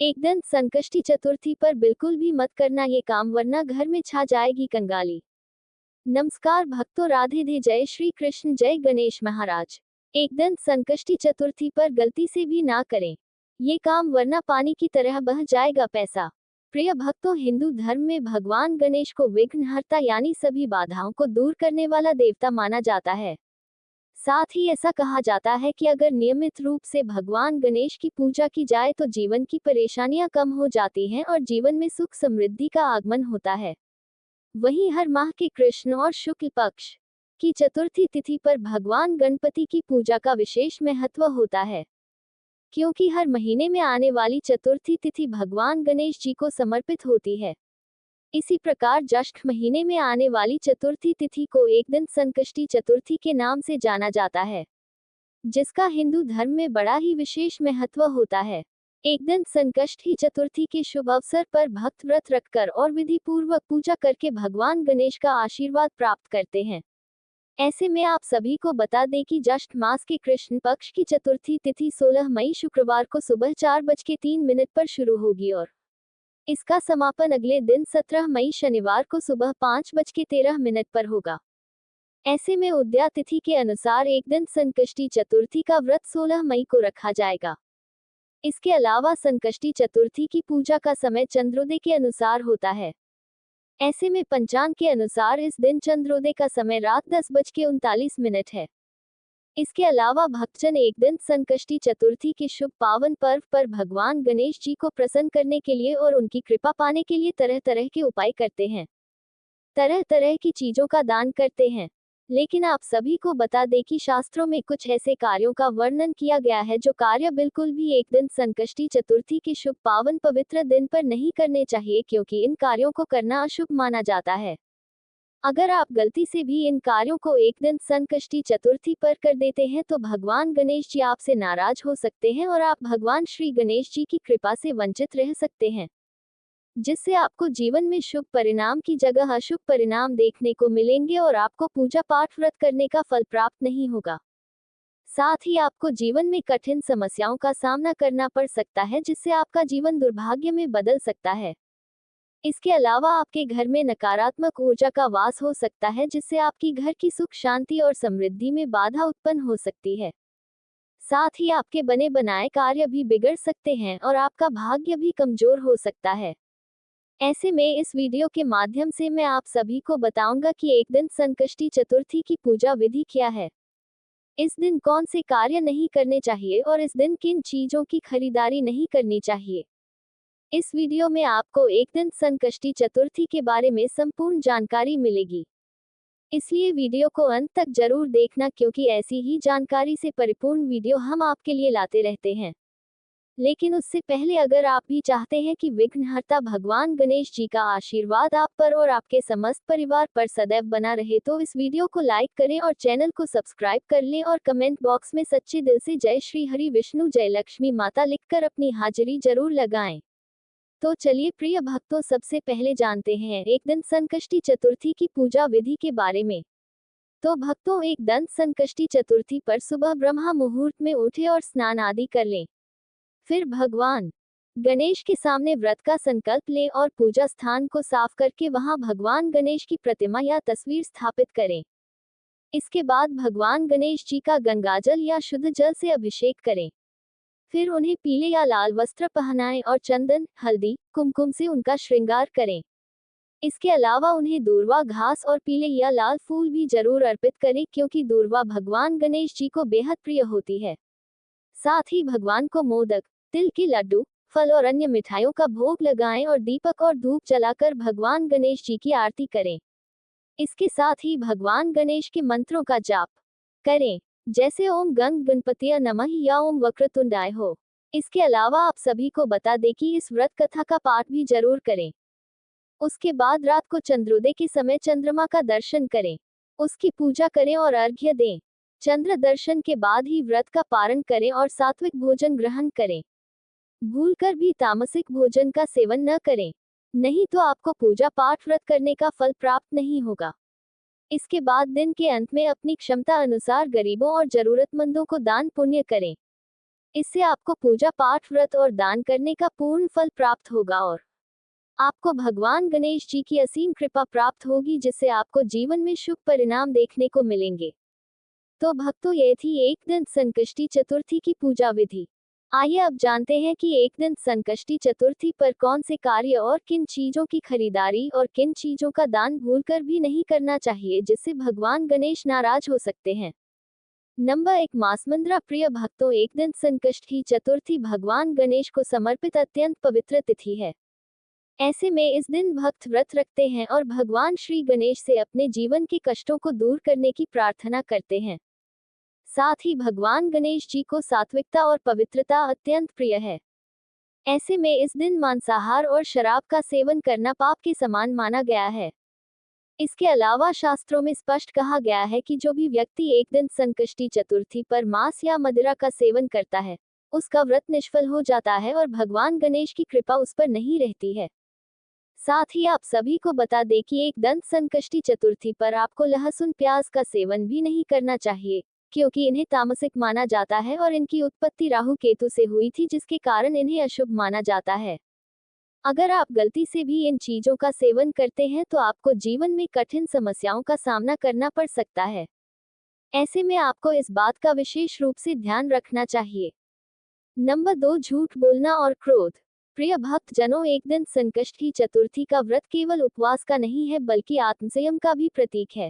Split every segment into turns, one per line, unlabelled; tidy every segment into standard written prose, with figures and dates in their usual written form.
एक दिन संकष्टी चतुर्थी पर बिल्कुल भी मत करना ये काम, वरना घर में छा जाएगी कंगाली। नमस्कार भक्तों, राधे दे, जय श्री कृष्ण, जय गणेश महाराज। एक दिन संकष्टी चतुर्थी पर गलती से भी ना करें ये काम, वरना पानी की तरह बह जाएगा पैसा। प्रिय भक्तों, हिंदू धर्म में भगवान गणेश को विघ्नहर्ता यानी सभी बाधाओं को दूर करने वाला देवता माना जाता है। साथ ही ऐसा कहा जाता है कि अगर नियमित रूप से भगवान गणेश की पूजा की जाए तो जीवन की परेशानियां कम हो जाती हैं और जीवन में सुख समृद्धि का आगमन होता है। वहीं हर माह के कृष्ण और शुक्ल पक्ष की चतुर्थी तिथि पर भगवान गणपति की पूजा का विशेष महत्व होता है, क्योंकि हर महीने में आने वाली चतुर्थी तिथि भगवान गणेश जी को समर्पित होती है। इसी प्रकार ज्येष्ठ महीने में आने वाली चतुर्थी तिथि को एक दिन संकष्टी चतुर्थी के नाम से जाना जाता है, जिसका हिंदू धर्म में बड़ा ही विशेष महत्व होता है। एक दिन संकष्टी चतुर्थी के शुभ अवसर पर भक्त व्रत रखकर और विधि पूर्वक पूजा करके भगवान गणेश का आशीर्वाद प्राप्त करते हैं। ऐसे में आप सभी को बता दें कि ज्येष्ठ मास के कृष्ण पक्ष की चतुर्थी तिथि 16 मई शुक्रवार को सुबह 4:03 पर शुरू होगी और इसका समापन अगले दिन 17 मई शनिवार को सुबह 5:13 पर होगा। ऐसे में उदया तिथि के अनुसार एक दिन संकष्टी चतुर्थी का व्रत 16 मई को रखा जाएगा। इसके अलावा संकष्टी चतुर्थी की पूजा का समय चंद्रोदय के अनुसार होता है। ऐसे में पंचांग के अनुसार इस दिन चंद्रोदय का समय रात 10:39 है। इसके अलावा भक्तजन एक दिन संकष्टी चतुर्थी के शुभ पावन पर्व पर भगवान गणेश जी को प्रसन्न करने के लिए और उनकी कृपा पाने के लिए तरह तरह के उपाय करते हैं, तरह तरह की चीजों का दान करते हैं। लेकिन आप सभी को बता दें कि शास्त्रों में कुछ ऐसे कार्यों का वर्णन किया गया है जो कार्य बिल्कुल भी एक दिन संकष्टी चतुर्थी के शुभ पावन पवित्र दिन पर नहीं करने चाहिए, क्योंकि इन कार्यों को करना अशुभ माना जाता है। अगर आप गलती से भी इन कार्यों को एक दिन संकष्टी चतुर्थी पर कर देते हैं तो भगवान गणेश जी आपसे नाराज हो सकते हैं और आप भगवान श्री गणेश जी की कृपा से वंचित रह सकते हैं, जिससे आपको जीवन में शुभ परिणाम की जगह अशुभ परिणाम देखने को मिलेंगे और आपको पूजा पाठ व्रत करने का फल प्राप्त नहीं होगा। साथ ही आपको जीवन में कठिन समस्याओं का सामना करना पड़ सकता है, जिससे आपका जीवन दुर्भाग्य में बदल सकता है। इसके अलावा आपके घर में नकारात्मक ऊर्जा का वास हो सकता है, जिससे आपकी घर की सुख शांति और समृद्धि में बाधा उत्पन्न हो सकती है। साथ ही आपके बने बनाए कार्य भी बिगड़ सकते हैं और आपका भाग्य भी कमजोर हो सकता है। ऐसे में इस वीडियो के माध्यम से मैं आप सभी को बताऊंगा कि एक दिन संकष्टी चतुर्थी की पूजा विधि क्या है, इस दिन कौन से कार्य नहीं करने चाहिए और इस दिन किन चीजों की खरीदारी नहीं करनी चाहिए। इस वीडियो में आपको एक दिन संकष्टी चतुर्थी के बारे में संपूर्ण जानकारी मिलेगी, इसलिए वीडियो को अंत तक जरूर देखना, क्योंकि ऐसी ही जानकारी से परिपूर्ण वीडियो हम आपके लिए लाते रहते हैं। लेकिन उससे पहले अगर आप भी चाहते हैं कि विघ्नहर्ता भगवान गणेश जी का आशीर्वाद आप पर और आपके समस्त परिवार पर सदैव बना रहे, तो इस वीडियो को लाइक करें और चैनल को सब्सक्राइब कर लें और कमेंट बॉक्स में सच्चे दिल से जय श्री हरि विष्णु जय लक्ष्मी माता लिखकर अपनी हाजिरी जरूर लगाएं। तो चलिए प्रिय भक्तों, सबसे पहले जानते हैं एक दिन संकष्टी चतुर्थी की पूजा विधि के बारे में। तो भक्तों, एक दिन संकष्टी चतुर्थी पर सुबह ब्रह्मा मुहूर्त में उठे और स्नान आदि कर लें। फिर भगवान गणेश के सामने व्रत का संकल्प लें और पूजा स्थान को साफ करके वहां भगवान गणेश की प्रतिमा या तस्वीर स्थापित करें। इसके बाद भगवान गणेश जी का गंगाजल या शुद्ध जल से अभिषेक करें। फिर उन्हें पीले या लाल वस्त्र पहनाएं और चंदन, हल्दी, कुमकुम से उनका श्रृंगार करें। इसके अलावा उन्हें दूर्वा घास और पीले या लाल फूल भी जरूर अर्पित करें, क्योंकि दूर्वा भगवान गणेश जी को बेहद प्रिय होती है। साथ ही भगवान को मोदक, तिल के लड्डू, फल और अन्य मिठाइयों का भोग लगाएं और दीपक और धूप जलाकर भगवान गणेश जी की आरती करें। इसके साथ ही भगवान गणेश के मंत्रों का जाप करें, जैसे ओम गंग गणपतिय नमः या ओम वक्रतुंडाय हो। इसके अलावा आप सभी को बता दें कि इस व्रत कथा का पाठ भी जरूर करें। उसके बाद रात को चंद्रोदय के समय चंद्रमा का दर्शन करें, उसकी पूजा करें और अर्घ्य दें। चंद्र दर्शन के बाद ही व्रत का पारण करें और सात्विक भोजन ग्रहण करें। भूलकर भी तामसिक भोजन का सेवन न करें, नहीं तो आपको पूजा पाठ व्रत करने का फल प्राप्त नहीं होगा। इसके बाद दिन के अंत में अपनी क्षमता अनुसार गरीबों और जरूरतमंदों को दान पुण्य करें। इससे आपको पूजा पाठ, व्रत और दान करने का पूर्ण फल प्राप्त होगा और आपको भगवान गणेश जी की असीम कृपा प्राप्त होगी, जिससे आपको जीवन में शुभ परिणाम देखने को मिलेंगे। तो भक्तों, ये थी एक दिन संकष्टी चतुर्थी की पूजा विधि। आइए अब जानते हैं कि एक दिन संकष्टी चतुर्थी पर कौन से कार्य और किन चीजों की खरीदारी और किन चीजों का दान भूलकर भी नहीं करना चाहिए, जिससे भगवान गणेश नाराज हो सकते हैं। नंबर 1, मास मुद्रा। प्रिय भक्तों, एक दिन संकष्टी चतुर्थी भगवान गणेश को समर्पित अत्यंत पवित्र तिथि है। ऐसे में इस दिन भक्त व्रत रखते हैं और भगवान श्री गणेश से अपने जीवन के कष्टों को दूर करने की प्रार्थना करते हैं। साथ ही भगवान गणेश जी को सात्विकता और पवित्रता अत्यंत प्रिय है। ऐसे में इस दिन मांसाहार और शराब का सेवन करना पाप के समान माना गया है। इसके अलावा शास्त्रों में स्पष्ट कहा गया है कि जो भी व्यक्ति एक दिन संकष्टी चतुर्थी पर मांस या मदिरा का सेवन करता है, उसका व्रत निष्फल हो जाता है और भगवान गणेश की कृपा उस पर नहीं रहती है। साथ ही आप सभी को बता दें कि एक दिन संकष्टी चतुर्थी पर आपको लहसुन प्याज का सेवन भी नहीं करना चाहिए, क्योंकि इन्हें तामसिक माना जाता है और इनकी उत्पत्ति राहु केतु से हुई थी, जिसके कारण इन्हें अशुभ माना जाता है। अगर आप गलती से भी इन चीजों का सेवन करते हैं तो आपको जीवन में कठिन समस्याओं का सामना करना पड़ सकता है। ऐसे में आपको इस बात का विशेष रूप से ध्यान रखना चाहिए। नंबर 2, झूठ बोलना और क्रोध। प्रिय भक्त जनों, एक दिन संकष्टी चतुर्थी का व्रत केवल उपवास का नहीं है, बल्कि आत्मसंयम का भी प्रतीक है।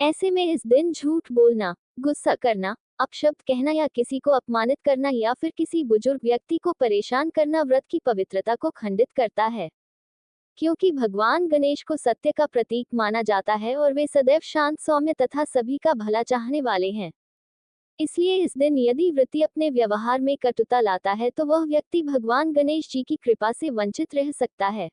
ऐसे में इस दिन झूठ बोलना, गुस्सा करना, अपशब्द कहना या किसी को अपमानित करना या फिर किसी बुजुर्ग व्यक्ति को परेशान करना व्रत की पवित्रता को खंडित करता है। क्योंकि भगवान गणेश को सत्य का प्रतीक माना जाता है और वे सदैव शांत, सौम्य तथा सभी का भला चाहने वाले हैं। इसलिए इस दिन यदि व्यक्ति अपने व्यवहार में कटुता लाता है तो वह व्यक्ति भगवान गणेश जी की कृपा से वंचित रह सकता है।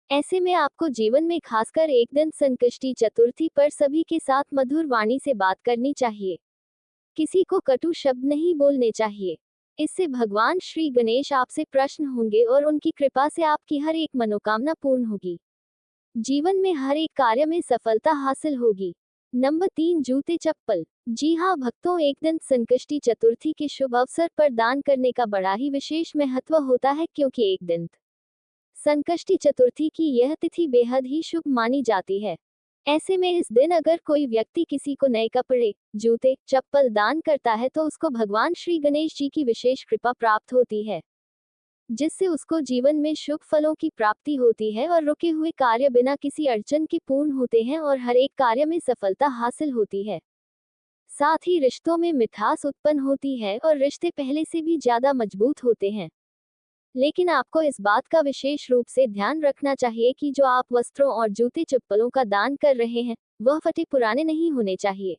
ऐसे में आपको जीवन में खासकर एक दिन संकष्टी चतुर्थी पर सभी के साथ मधुर वाणी से बात करनी चाहिए। किसी को कटु शब्द नहीं बोलने चाहिए। इससे भगवान श्री गणेश आपसे प्रसन्न होंगे और उनकी कृपा से आपकी हर एक मनोकामना पूर्ण होगी। जीवन में हर एक कार्य में सफलता हासिल होगी। नंबर 3, जूते चप्पल। जी हाँ भक्तों, एक दिन संकष्टी चतुर्थी के शुभ अवसर पर दान करने का बड़ा ही विशेष महत्व होता है, क्योंकि एक दिन संकष्टी चतुर्थी की यह तिथि बेहद ही शुभ मानी जाती है। ऐसे में इस दिन अगर कोई व्यक्ति किसी को नए कपड़े, जूते, चप्पल दान करता है तो उसको भगवान श्री गणेश जी की विशेष कृपा प्राप्त होती है, जिससे उसको जीवन में शुभ फलों की प्राप्ति होती है और रुके हुए कार्य बिना किसी अड़चन के पूर्ण होते हैं और हर एक कार्य में सफलता हासिल होती है। साथ ही रिश्तों में मिठास उत्पन्न होती है और रिश्ते पहले से भी ज्यादा मजबूत होते हैं। लेकिन आपको इस बात का विशेष रूप से ध्यान रखना चाहिए कि जो आप वस्त्रों और जूते चप्पलों का दान कर रहे हैं, वह फटे पुराने नहीं होने चाहिए।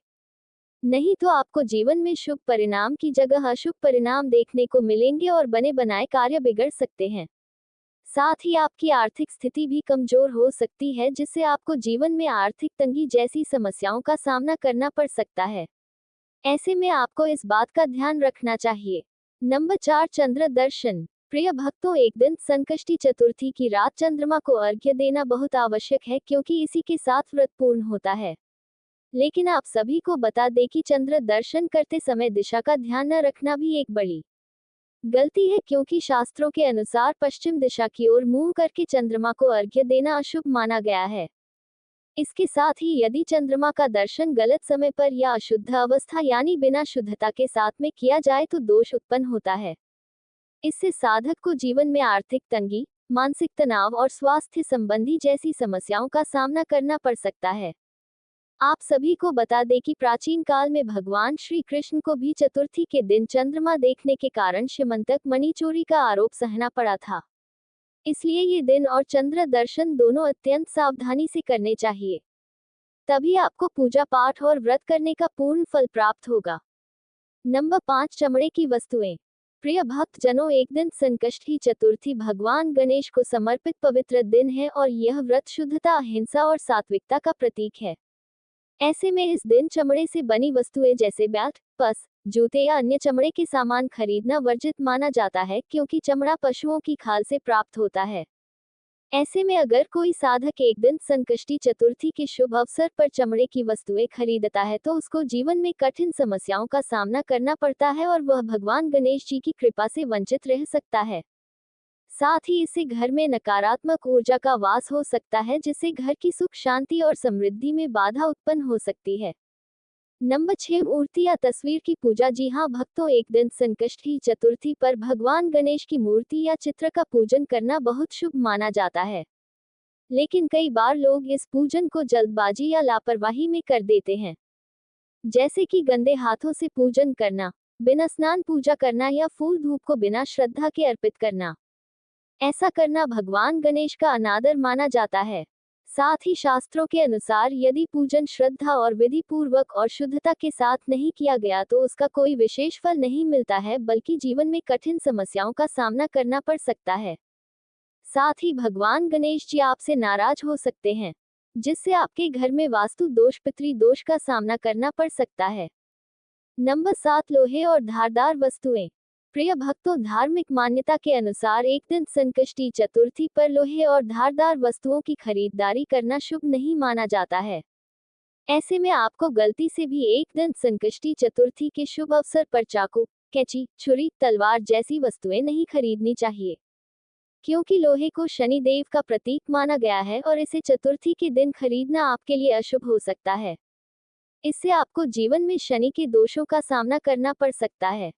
नहीं तो आपको जीवन में शुभ परिणाम की जगह अशुभ परिणाम देखने को मिलेंगे और बने बनाए कार्य बिगड़ सकते हैं। साथ ही आपकी आर्थिक स्थिति भी कमजोर हो सकती है, जिससे आपको जीवन में आर्थिक तंगी जैसी समस्याओं का सामना करना पड़ सकता है। ऐसे में आपको इस बात का ध्यान रखना चाहिए। नंबर 4, चंद्र दर्शन। प्रिय भक्तों, एक दिन संकष्टी चतुर्थी की रात चंद्रमा को अर्घ्य देना बहुत आवश्यक है, क्योंकि इसी के साथ व्रत पूर्ण होता है। लेकिन आप सभी को बता दें कि चंद्र दर्शन करते समय दिशा का ध्यान न रखना भी एक बड़ी गलती है, क्योंकि शास्त्रों के अनुसार पश्चिम दिशा की ओर मुंह करके चंद्रमा को अर्घ्य देना अशुभ माना गया है। इसके साथ ही यदि चंद्रमा का दर्शन गलत समय पर या अशुद्ध अवस्था यानी बिना शुद्धता के साथ में किया जाए तो दोष उत्पन्न होता है। इससे साधक को जीवन में आर्थिक तंगी, मानसिक तनाव और स्वास्थ्य संबंधी जैसी समस्याओं का सामना करना पड़ सकता है। आप सभी को बता दें कि प्राचीन काल में भगवान श्री कृष्ण को भी चतुर्थी के दिन चंद्रमा देखने के कारण श्यमंतक मणि चोरी का आरोप सहना पड़ा था। इसलिए ये दिन और चंद्र दर्शन दोनों अत्यंत सावधानी से करने चाहिए, तभी आपको पूजा पाठ और व्रत करने का पूर्ण फल प्राप्त होगा। नंबर 5, चमड़े की वस्तुएं। प्रिय भक्त जनों, एक दिन संकष्टी चतुर्थी भगवान गणेश को समर्पित पवित्र दिन है और यह व्रत शुद्धता, अहिंसा और सात्विकता का प्रतीक है। ऐसे में इस दिन चमड़े से बनी वस्तुएं जैसे बैट, पर्स, जूते या अन्य चमड़े के सामान खरीदना वर्जित माना जाता है, क्योंकि चमड़ा पशुओं की खाल से प्राप्त होता है। ऐसे में अगर कोई साधक एक दिन संकष्टी चतुर्थी के शुभ अवसर पर चमड़े की वस्तुएं खरीदता है तो उसको जीवन में कठिन समस्याओं का सामना करना पड़ता है और वह भगवान गणेश जी की कृपा से वंचित रह सकता है। साथ ही इससे घर में नकारात्मक ऊर्जा का वास हो सकता है, जिससे घर की सुख शांति और समृद्धि में बाधा उत्पन्न हो सकती है। नंबर 6, मूर्ति या तस्वीर की पूजा। जी हाँ भक्तों, एक दिन संकष्टी चतुर्थी पर भगवान गणेश की मूर्ति या चित्र का पूजन करना बहुत शुभ माना जाता है। लेकिन कई बार लोग इस पूजन को जल्दबाजी या लापरवाही में कर देते हैं, जैसे कि गंदे हाथों से पूजन करना, बिना स्नान पूजा करना या फूल धूप को बिना श्रद्धा के अर्पित करना। ऐसा करना भगवान गणेश का अनादर माना जाता है। साथ ही शास्त्रों के अनुसार यदि पूजन श्रद्धा और विधि पूर्वक और शुद्धता के साथ नहीं किया गया तो उसका कोई विशेष फल नहीं मिलता है, बल्कि जीवन में कठिन समस्याओं का सामना करना पड़ सकता है। साथ ही भगवान गणेश जी आपसे नाराज हो सकते हैं, जिससे आपके घर में वास्तु दोष पितृ दोष का सामना करना पड़ सकता है। नंबर 7, लोहे और धारदार वस्तुएं। प्रिय भक्तों, धार्मिक मान्यता के अनुसार एक दिन संकष्टी चतुर्थी पर लोहे और धारदार वस्तुओं की खरीदारी करना शुभ नहीं माना जाता है। ऐसे में आपको गलती से भी एक दिन संकष्टी चतुर्थी के शुभ अवसर पर चाकू, कैंची, छुरी, तलवार जैसी वस्तुएं नहीं खरीदनी चाहिए, क्योंकि लोहे को शनि देव का प्रतीक माना गया है और इसे चतुर्थी के दिन खरीदना आपके लिए अशुभ हो सकता है। इससे आपको जीवन में शनि के दोषों का सामना करना पड़ सकता है।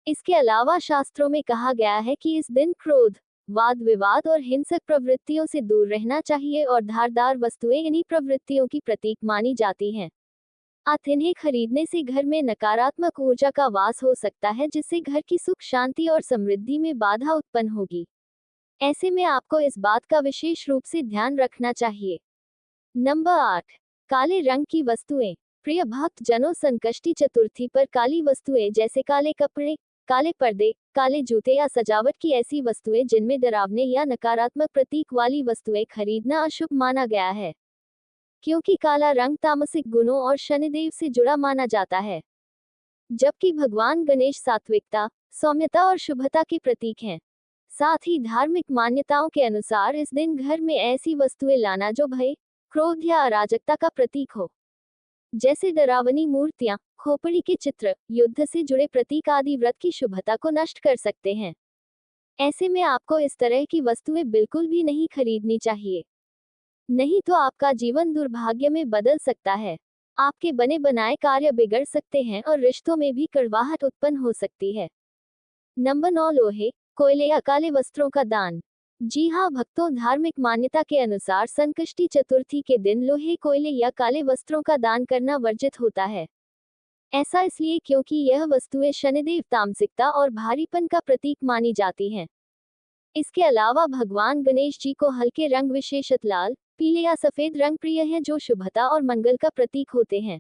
इसके अलावा शास्त्रों में कहा गया है कि इस दिन क्रोध, वाद विवाद और हिंसक प्रवृत्तियों से दूर रहना चाहिए और धारदार वस्तुएं इन्हीं प्रवृत्तियों की प्रतीक मानी जाती हैं। इन्हें खरीदने से घर में नकारात्मक ऊर्जा का वास हो सकता है, जिससे घर की सुख शांति और समृद्धि में बाधा उत्पन्न होगी। ऐसे में आपको इस बात का विशेष रूप से ध्यान रखना चाहिए। नंबर 8, काले रंग की वस्तुएं। प्रिय भक्त जनों, संकष्टी चतुर्थी पर काली वस्तुएं जैसे काले कपड़े, काले पर्दे, काले जूते या सजावट की ऐसी वस्तुएं जिनमें डरावने या नकारात्मक प्रतीक वाली वस्तुएं खरीदना अशुभ माना गया है, क्योंकि काला रंग तामसिक गुणों और शनिदेव से जुड़ा माना जाता है, जबकि भगवान गणेश सात्विकता, सौम्यता और शुभता के प्रतीक हैं। साथ ही धार्मिक मान्यताओं के अनुसार इस दिन घर में ऐसी वस्तुएं लाना जो भय, क्रोध या अराजकता का प्रतीक हो, जैसे डरावनी मूर्तियां, खोपड़ी के चित्र, युद्ध से जुड़े प्रतीक आदि व्रत की शुभता को नष्ट कर सकते हैं। ऐसे में आपको इस तरह की वस्तुएं बिल्कुल भी नहीं खरीदनी चाहिए, नहीं तो आपका जीवन दुर्भाग्य में बदल सकता है। आपके बने बनाए कार्य बिगड़ सकते हैं और रिश्तों में भी कड़वाहट उत्पन्न हो सकती है। नंबर 9, लोहे, कोयले या काले वस्त्रों का दान। जी हाँ भक्तों, धार्मिक मान्यता के अनुसार संकष्टी चतुर्थी के दिन लोहे, कोयले या काले वस्त्रों का दान करना वर्जित होता है। ऐसा इसलिए क्योंकि यह वस्तुएं शनिदेव, तामसिकता और भारीपन का प्रतीक मानी जाती हैं। इसके अलावा भगवान गणेश जी को हल्के रंग विशेषत लाल, पीले या सफेद रंग प्रिय हैं, जो शुभता और मंगल का प्रतीक होते हैं।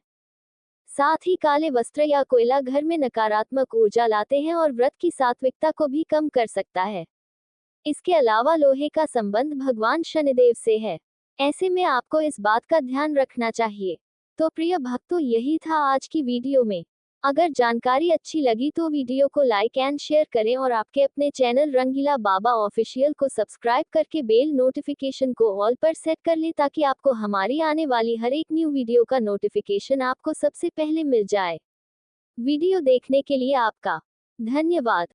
साथ ही काले वस्त्र या कोयला घर में नकारात्मक ऊर्जा लाते हैं और व्रत की सात्विकता को भी कम कर सकता है। इसके अलावा लोहे का संबंध भगवान शनिदेव से है। ऐसे में आपको इस बात का ध्यान रखना चाहिए। तो प्रिय भक्तों, यही था आज की वीडियो में। अगर जानकारी अच्छी लगी तो वीडियो को लाइक एंड शेयर करें और आपके अपने चैनल रंगीला बाबा ऑफिशियल को सब्सक्राइब करके बेल नोटिफिकेशन को ऑल पर सेट कर लें, ताकि आपको हमारी आने वाली हर एक न्यू वीडियो का नोटिफिकेशन आपको सबसे पहले मिल जाए। वीडियो देखने के लिए आपका धन्यवाद।